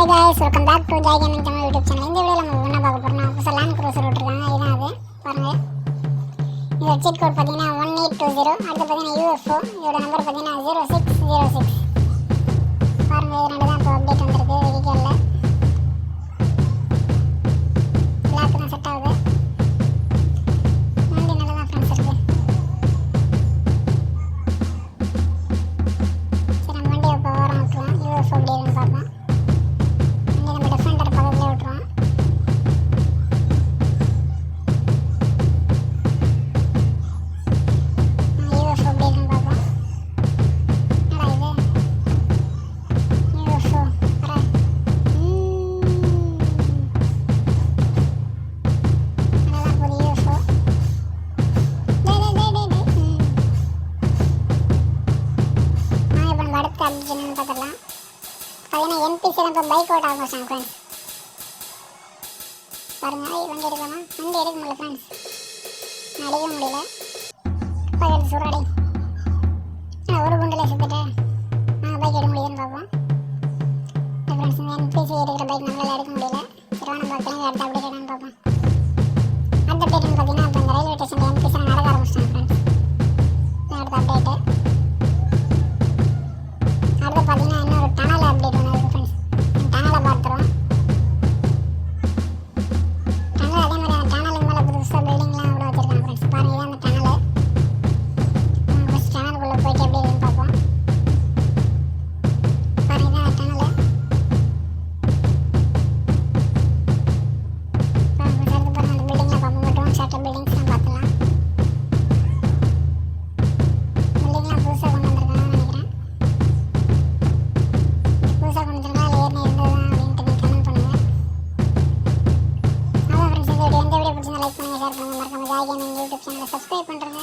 guys, welcome back to Jai Gaming Tamil YouTube channel. இந்த வீடியோல நம்ம என்ன பார்க்க போறோம்னா புதுசா லேண்ட் க்ரூசர் விட்டுருக்காங்க. இதான் அது பாருங்க. இந்த சீட் கோட் பாத்தீங்கன்னா 1820. அடுத்து பாத்தீங்கன்னா UFO. இதோட நம்பர் பாத்தீங்கன்னா 0606. பாருங்க இது ரெண்டு தான் இப்போ அப்டேட் வந்திருக்கு வெஹிக்கல்ல. பிளாக் தான் செட் ஆகுது. வண்டி நல்லா தான் ஃப்ரெண்ட்ஸ் இருக்கு. சரி நம்ம வண்டியை இப்போ ஓரம் விட்டுருவோம். UFO எப்படி இருக்குன்னு பார்ப்போம். NPC தான் இப்போ பைக் ஓட்ட ஆரம்பிச்சாங்க ஃப்ரெண்ட்ஸ். பாருங்க வண்டி எடுக்கலாமா? வண்டி எடுக்க முடியல ஃப்ரெண்ட்ஸ், அடிக்க முடியல. எடுத்து சுரடி ஒரு குண்டில் சுற்றிட்டேன். பைக் எடுக்க முடியுதுன்னு பார்ப்போம். ஃப்ரெண்ட்ஸ் NPC எடுக்கிற பைக் நம்மளால் எடுக்க முடியல. சரி நம்ம கிளம்பி அடுத்த அப்டேட் என்னன்னு பார்ப்போம். அடுத்த அப்டேட்னு பார்த்தீங்கன்னா இப்போ இந்த ரயில்வே ஸ்டேஷனில் NPC நடக்க ஆரம்பிச்சிட்டாங்க ஃப்ரெண்ட்ஸ். அடுத்த அப்டேட்டு அடுத்து பார்த்தீங்கன்னா இன்னொரு டனல் அப்டேட் ஒன்று இருக்குது ஃப்ரெண்ட்ஸ். டனலை பார்த்துருவோம். டனல் அதே மாதிரி அந்த டனலுக்கு மேலே புதுசாக பில்டிங்லாம் கூட வச்சுருக்காங்க ஃப்ரெண்ட்ஸ். பாருங்கள் இதான் அந்த டனலு. ஃபஸ்ட் டனலுக்குள்ளே போயிட்டு எப்படி இருக்குன்னு பார்ப்போம். பாருங்கள் இதான் அந்த டனலு. அடுத்து பாருங்கள் அந்த பில்டிங்லாம் பார்ப்போம். ட்ரோன் ஷாட்டர் பில்டிங்ஸ்லாம் பார்த்துலாம். பில்டிங்லாம் புதுசாக கொண்டு வந்திருக்காங்கன்னு நினைக்கிறேன். புதுசாக கொண்டு வந்திருக்கா இல்லை ஏற்கனவே இருந்ததுதான் அப்படின்ட்டு நீங்கள் கமெண்ட் பண்ணுங்கள். அதான் ஃப்ரெண்ட்ஸ் இந்த வீடியோ பிடிச்சிருந்தா லைக் பண்ணுங்கள், ஷேர் பண்ணுங்கள், மறக்காம ஜாய் கேமிங் யூடியூப் சேனலை சப்ஸ்கிரைப் பண்ணுறேங்க.